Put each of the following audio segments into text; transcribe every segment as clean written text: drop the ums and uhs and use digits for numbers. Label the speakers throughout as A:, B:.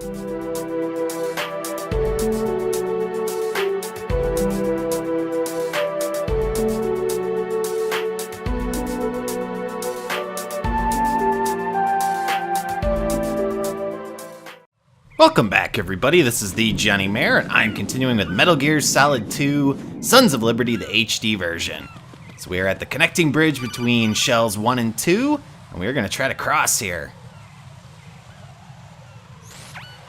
A: Welcome back, everybody. This is thejonnymar, and I'm continuing with Metal Gear Solid 2 Sons of Liberty, the HD version. So we are at the connecting bridge between shells 1 and 2, and we are going to try to cross here.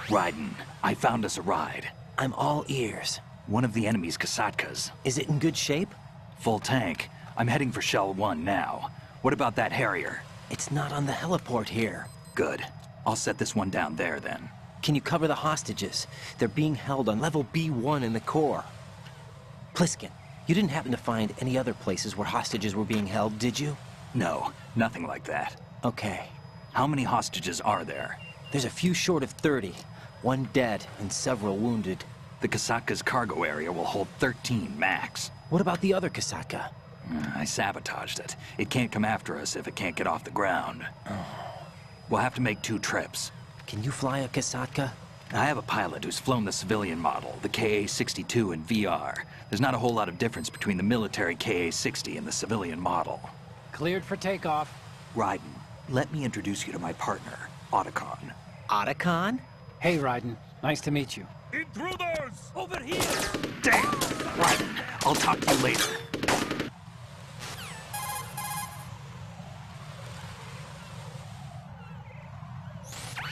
B: Raiden, I found us a ride.
C: I'm all ears.
B: One of the enemy's Kasatkas.
C: Is it in good shape?
B: Full tank. I'm heading for Shell 1 now. What about that Harrier?
C: It's not on the heliport here.
B: Good. I'll set this one down there then.
C: Can you cover the hostages? They're being held on level B1 in the core. Pliskin, you didn't happen to find any other places where hostages were being held, did you?
B: No, nothing like that.
C: Okay.
B: How many hostages are there?
C: There's a few short of 30. One dead and several wounded.
B: The Kasatka's cargo area will hold 13 max.
C: What about the other Kasatka?
B: I sabotaged it. It can't come after us if it can't get off the ground. We'll have to make 2 trips.
C: Can you fly a Kasatka?
B: I have a pilot who's flown the civilian model, the KA-62 in VR. There's not a whole lot of difference between the military KA-60 and the civilian model.
D: Cleared for takeoff.
B: Raiden, let me introduce you to my partner, Otacon.
C: Otacon?
D: Hey, Raiden. Nice to meet you.
B: Intruders! Over here! Damn! Raiden, I'll talk to you later.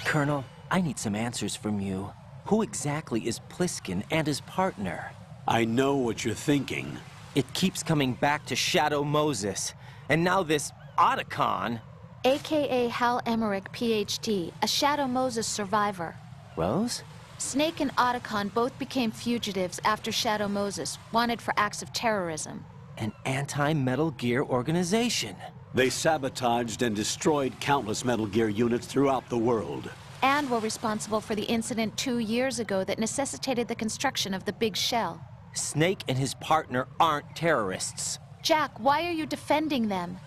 C: Colonel, I need some answers from you. Who exactly is Pliskin and his partner?
E: I know what you're thinking.
C: It keeps coming back to Shadow Moses. And now this Otacon.
F: AKA Hal Emmerich, PhD, a Shadow Moses survivor.
C: Rose?
F: Snake and Otacon both became fugitives after Shadow Moses, wanted for acts of terrorism.
C: An anti-Metal Gear organization.
E: They sabotaged and destroyed countless Metal Gear units throughout the world.
F: And were responsible for the incident 2 years ago that necessitated the construction of the Big Shell.
C: Snake and his partner aren't terrorists.
F: Jack, why are you defending them?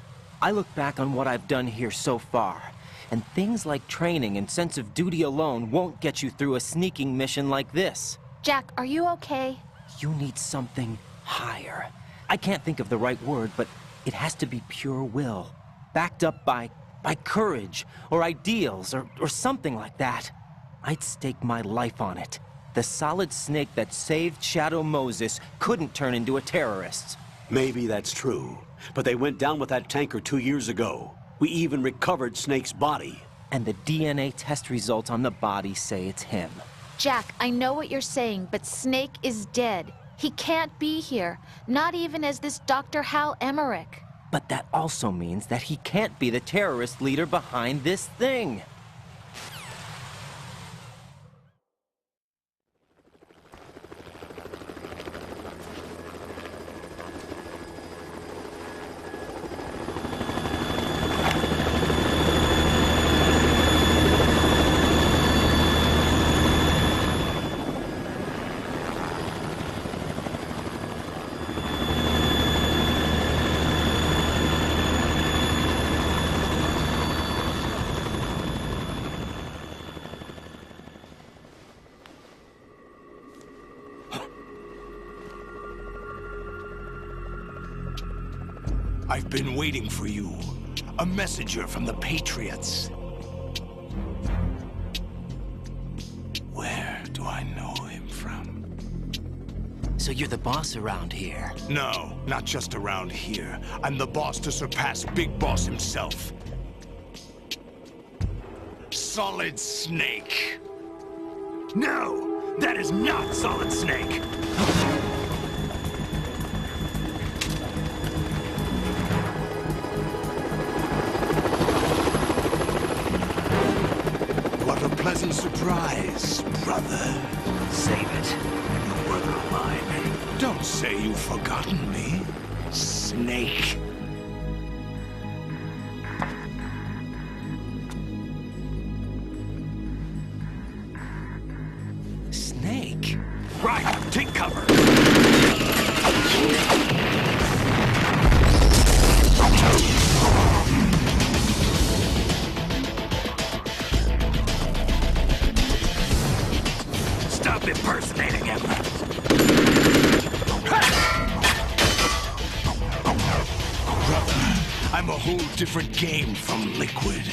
C: I look back on what I've done here so far, and things like training and sense of duty alone won't get you through a sneaking mission like this.
F: Jack, are you okay?
C: You need something higher. I can't think of the right word, but it has to be pure will, backed up by courage, or ideals, or something like that. I'd stake my life on it. The solid snake that saved Shadow Moses couldn't turn into a terrorist.
E: Maybe that's true, but they went down with that tanker 2 years ago. We even recovered Snake's body.
C: And the DNA test results on the body say it's him.
F: Jack, I know what you're saying, but Snake is dead. He can't be here, not even as this Dr. Hal Emmerich.
C: But that also means that he can't be the terrorist leader behind this thing.
G: I've been waiting for you. A messenger from the Patriots. Where do I know him from?
C: So you're the boss around here?
G: No, not just around here. I'm the boss to surpass Big Boss himself. Solid Snake. No, that is not Solid Snake. What a pleasant surprise, brother.
B: Save it. You're brother of mine.
G: Don't say you've forgotten me, Snake.
C: Snake?
B: Right, take cover. stop impersonating him.
G: I'm a whole different game from Liquid.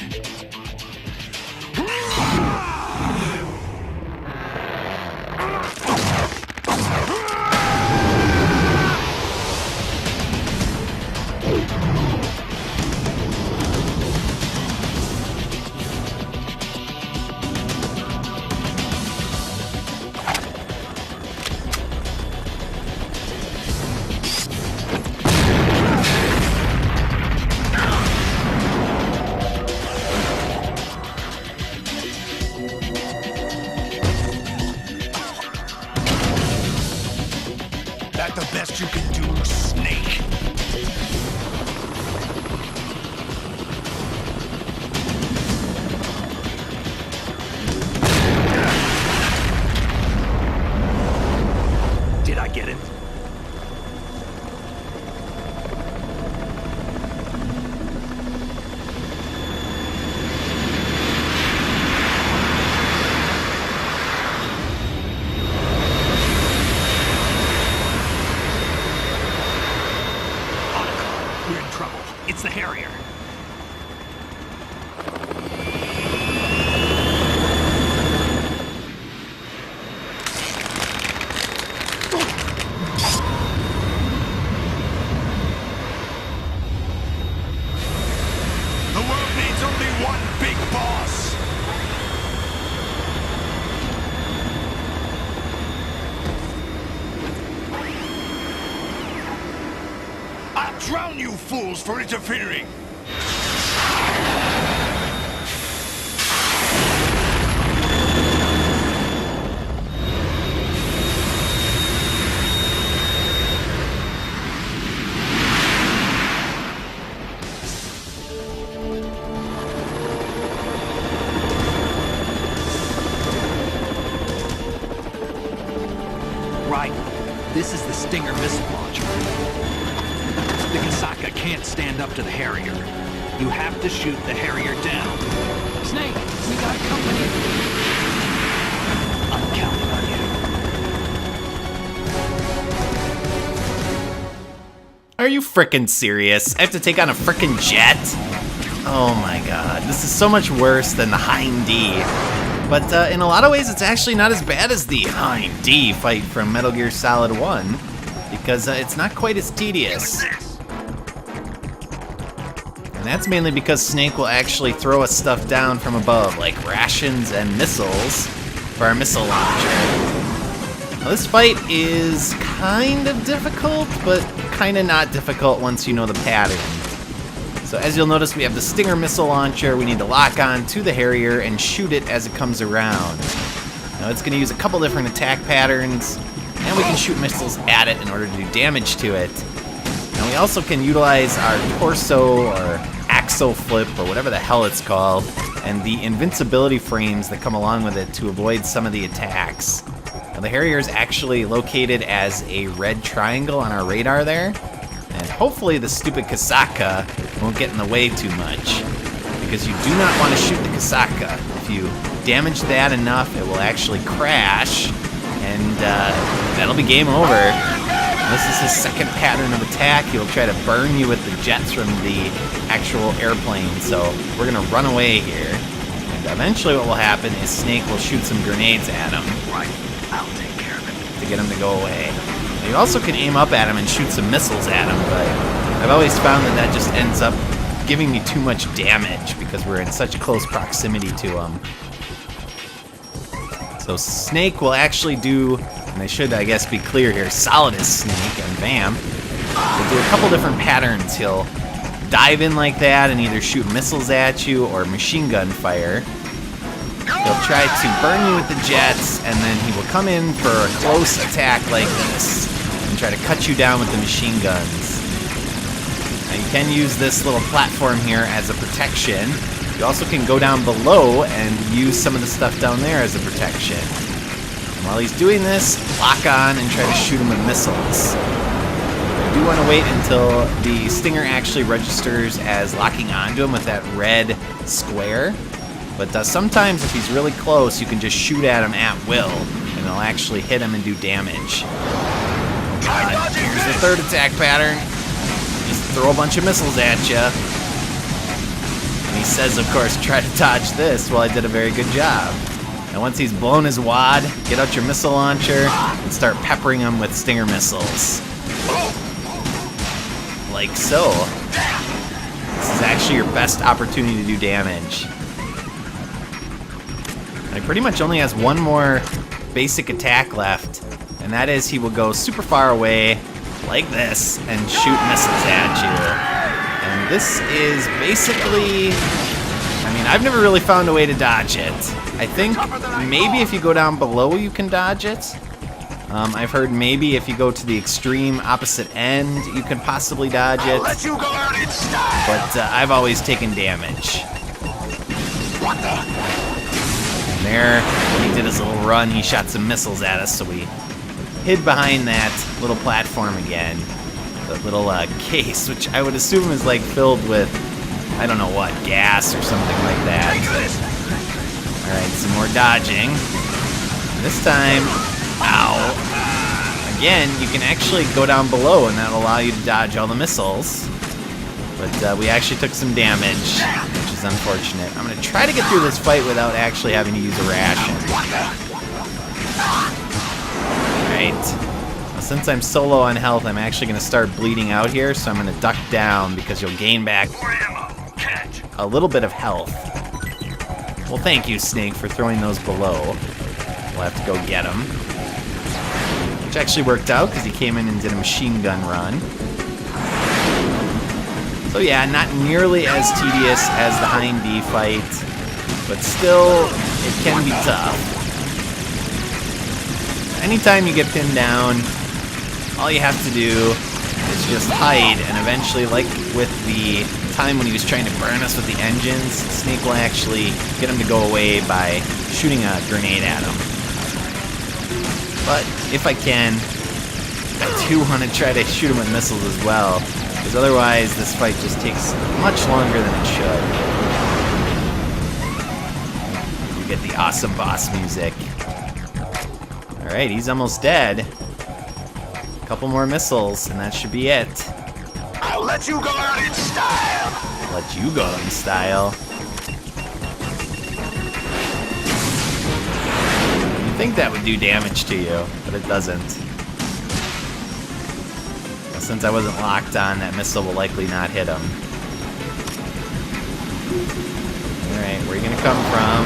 G: That the best you can do, Snake?
B: Did I get it? We're in trouble. It's the Harrier.
G: The world needs only one big boss. I'll drown you fools for interfering.
B: Right. This is the Stinger missile launcher. The Kasaka can't stand up to the Harrier. You have to shoot the Harrier down.
D: Snake, we got company.
B: I'm counting on you.
A: Are you frickin' serious? I have to take on a frickin' jet? Oh my god, this is so much worse than the Hind D. But in a lot of ways, it's actually not as bad as the Hind D fight from Metal Gear Solid 1, because it's not quite as tedious. And that's mainly because Snake will actually throw us stuff down from above, like rations and missiles for our missile launcher. Now, this fight is kind of difficult, but kind of not difficult once you know the pattern. So as you'll notice, we have the Stinger missile launcher. We need to lock on to the Harrier and shoot it as it comes around. Now it's going to use a couple different attack patterns, and we can shoot missiles at it in order to do damage to it. And we also can utilize our torso or axle flip or whatever the hell it's called, and the invincibility frames that come along with it to avoid some of the attacks. Now the Harrier is actually located as a red triangle on our radar there. And hopefully the stupid Kasaka won't get in the way too much, because you do not want to shoot the Kasaka. If you damage that enough, it will actually crash, and that'll be game over. This is his second pattern of attack. He'll try to burn you with the jets from the actual airplane, so we're going to run away here. And eventually what will happen is Snake will shoot some grenades at him.
B: Right. I'll take care of it.
A: To get him to go away. You also can aim up at him and shoot some missiles at him, but I've always found that that just ends up giving me too much damage because we're in such close proximity to him. So Snake will actually do, and I should, I guess, be clear here, Solidus Snake and Bam will do a couple different patterns. He'll dive in like that and either shoot missiles at you or machine gun fire. He'll try to burn you with the jets, and then he will come in for a close attack like this and try to cut you down with the machine guns. Now you can use this little platform here as a protection. You also can go down below and use some of the stuff down there as a protection. And while he's doing this, lock on and try to shoot him with missiles. I do want to wait until the Stinger actually registers as locking onto him with that red square. But sometimes if he's really close, you can just shoot at him at will, and and it'll actually hit him and do damage. Here's the third attack pattern. Just throw a bunch of missiles at you. And he says, of course, try to dodge this. Well, I did a very good job. And once he's blown his wad, get out your missile launcher and start peppering him with stinger missiles. Like so. This is actually your best opportunity to do damage. And he pretty much only has one more basic attack left, and that is he will go super far away, like this, and shoot missiles at you. And this is basically... I mean, I've never really found a way to dodge it. I think maybe if you go down below you can dodge it. I've heard maybe if you go to the extreme opposite end, you can possibly dodge it. But I've always taken damage. And there, when he did his little run, he shot some missiles at us, so we hid behind that little platform again. That little case, which I would assume is like filled with, I don't know what, gas or something like that. Alright, some more dodging. This time, ow. Again, you can actually go down below and that'll allow you to dodge all the missiles. But we actually took some damage, which is unfortunate. I'm going to try to get through this fight without actually having to use a ration. Alright. Well, since I'm so low on health, I'm actually going to start bleeding out here, so I'm going to duck down because you'll gain back a little bit of health. Well, thank you, Snake, for throwing those below. We'll have to go get him. Which actually worked out because he came in and did a machine gun run. So yeah, not nearly as tedious as the Hind D fight, but still, it can be tough. Anytime you get pinned down, all you have to do is just hide, and eventually, like with the time when he was trying to burn us with the engines, Snake will actually get him to go away by shooting a grenade at him. But if I can, I do want to try to shoot him with missiles as well, because otherwise this fight just takes much longer than it should. You get the awesome boss music. Alright, he's almost dead. A couple more missiles, and that should be it.
G: I'll let you go out in style.
A: Let you go in style. You'd think that would do damage to you, but it doesn't. Well, since I wasn't locked on, that missile will likely not hit him. Alright, where are you gonna come from?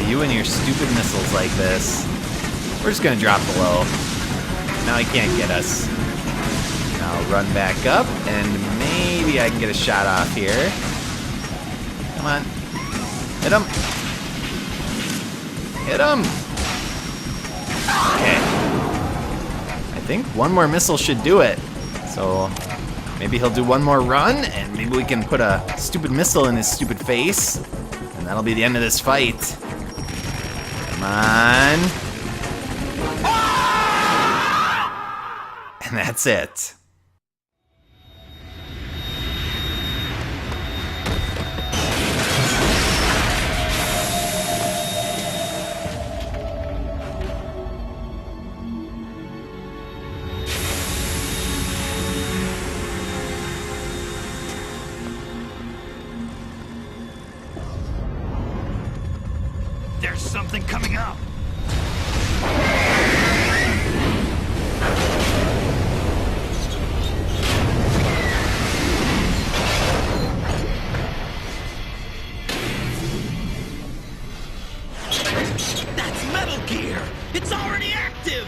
A: You and your stupid missiles like this. We're just gonna drop below. Now he can't get us. Now I'll run back up, and maybe I can get a shot off here. Come on. Hit him. Hit him. Okay. I think one more missile should do it. So maybe he'll do one more run, and maybe we can put a stupid missile in his stupid face, and that'll be the end of this fight. Come on. And that's it.
B: There's something coming up.
C: That's Metal Gear! It's already active!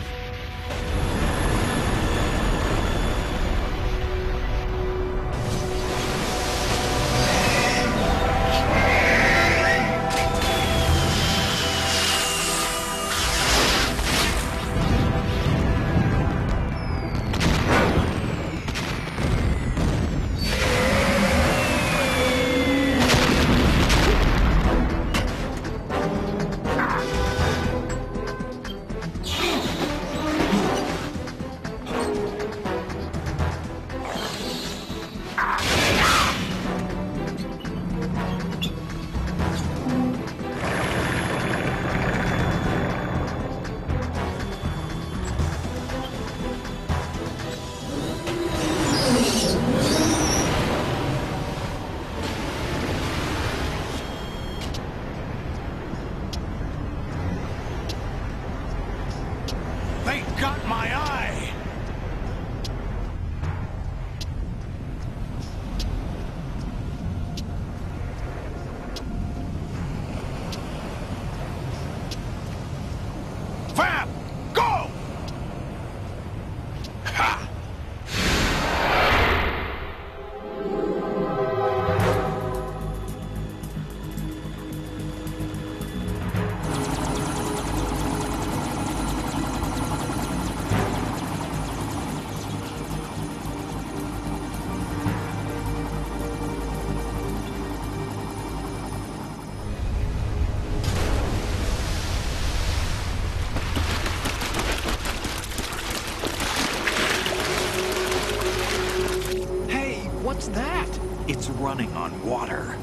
B: running on water.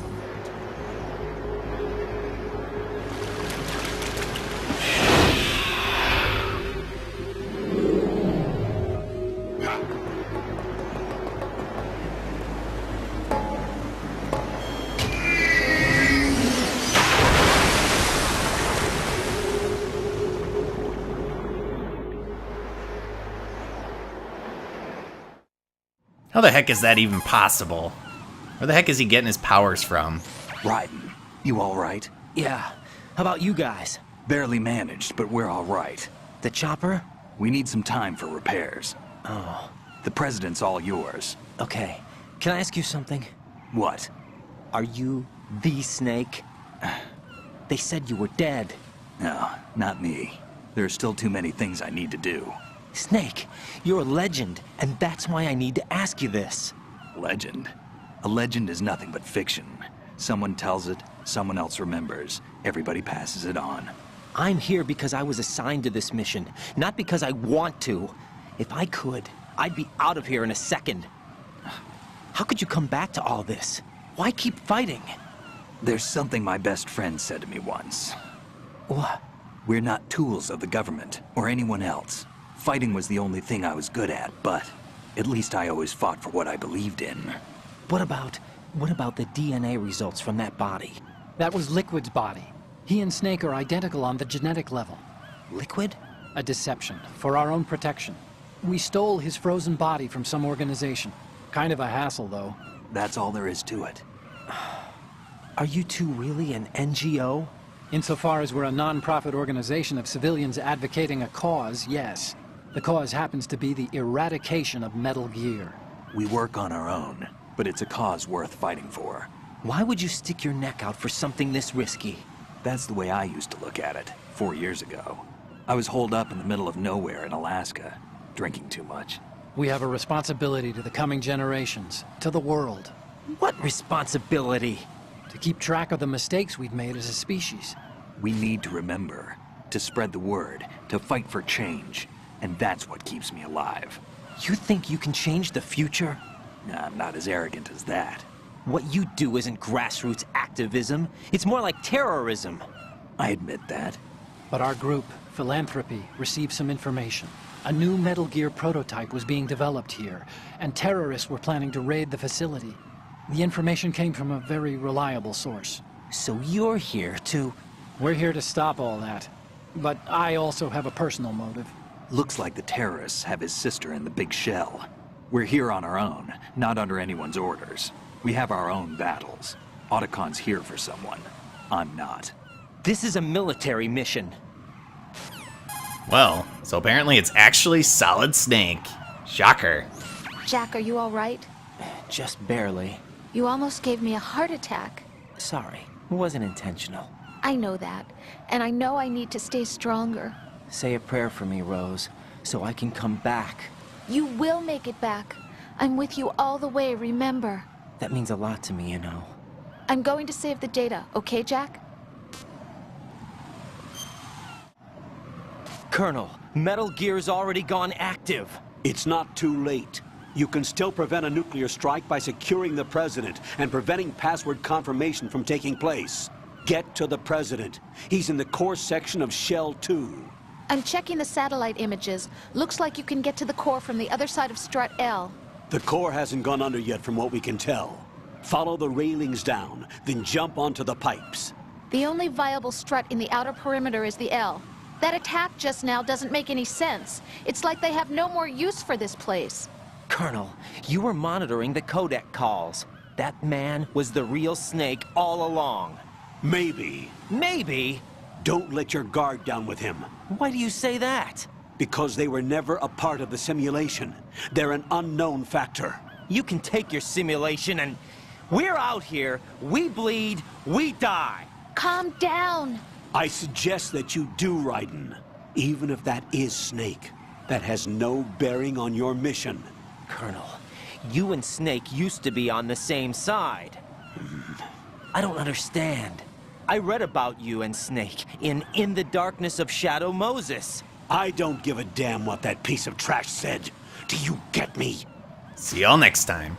A: How the heck is that even possible? Where the heck is he getting his powers from?
B: Raiden, you all right?
C: Yeah. How about you guys?
B: Barely managed, but we're all right.
C: The chopper?
B: We need some time for repairs.
C: Oh,
B: The president's all yours.
C: okay. Can I ask you something?
B: What?
C: Are you the Snake? They said you were dead.
B: No, not me. There are still too many things I need to do.
C: Snake, you're a legend, and that's why I need to ask you this.
B: Legend? A legend is nothing but fiction. Someone tells it, someone else remembers. Everybody passes it on.
C: I'm here because I was assigned to this mission, not because I want to. If I could, I'd be out of here in a second. How could you come back to all this? Why keep fighting?
B: There's something my best friend said to me once.
C: What?
B: We're not tools of the government, or anyone else. Fighting was the only thing I was good at, but at least I always fought for what I believed in.
C: What about the DNA results from that body?
D: That was Liquid's body. He and Snake are identical on the genetic level.
C: Liquid?
D: A deception, for our own protection. We stole his frozen body from some organization. Kind of a hassle, though.
B: That's all there is to it.
C: Are you two really an NGO?
D: Insofar as we're a non-profit organization of civilians advocating a cause, yes. The cause happens to be the eradication of Metal Gear.
B: We work on our own, but it's a cause worth fighting for.
C: Why would you stick your neck out for something this risky?
B: That's the way I used to look at it, 4 years ago. I was holed up in the middle of nowhere in Alaska, drinking too much.
D: We have a responsibility to the coming generations, to the world,
C: What responsibility?
D: to keep track of the mistakes we've made as a species.
B: We need to remember, to spread the word, to fight for change. And that's what keeps me alive.
C: You think you can change the future?
B: I'm not as arrogant as that.
C: What you do isn't grassroots activism. It's more like terrorism.
B: I admit that.
D: But our group, Philanthropy, received some information. A new Metal Gear prototype was being developed here, and terrorists were planning to raid the facility. The information came from a very reliable source.
C: So you're here to...
D: We're here to stop all that. But I also have a personal motive.
B: Looks like the terrorists have his sister in the big shell. We're here on our own, not under anyone's orders. We have our own battles. Otacon's here for someone. I'm not.
C: This is a military mission.
A: Well, so apparently it's actually Solid Snake. Shocker.
F: Jack, are you all right?
C: Just barely.
F: You almost gave me a heart attack.
C: Sorry, it wasn't intentional.
F: I know that, and I know I need to stay stronger.
C: Say a prayer for me, Rose, so I can come back.
F: You will make it back. I'm with you all the way, remember.
C: That means a lot to me, you know.
F: I'm going to save the data, okay, Jack?
C: Colonel, Metal Gear's already gone active.
E: It's not too late. You can still prevent a nuclear strike by securing the president and preventing password confirmation from taking place. Get to the president. He's in the core section of Shell 2.
F: I'm checking the satellite images. Looks like you can get to the core from the other side of Strut L.
E: The core hasn't gone under yet from what we can tell. Follow the railings down, then jump onto the pipes.
F: The only viable strut in the outer perimeter is the L. That attack just now doesn't make any sense. It's like they have no more use for this place.
C: Colonel, you were monitoring the codec calls. That man was the real Snake all along.
E: Maybe.
C: Maybe?
E: Don't let your guard down with him.
C: Why do you say that?
E: Because they were never a part of the simulation. They're an unknown factor.
C: You can take your simulation and... We're out here, we bleed, we die.
F: Calm down.
E: I suggest that you do, Raiden. Even if that is Snake. That has no bearing on your mission.
C: Colonel, you and Snake used to be on the same side. I don't understand. I read about you and Snake in the Darkness of Shadow Moses.
E: I don't give a damn what that piece of trash said. Do you get me?
A: See y'all next time.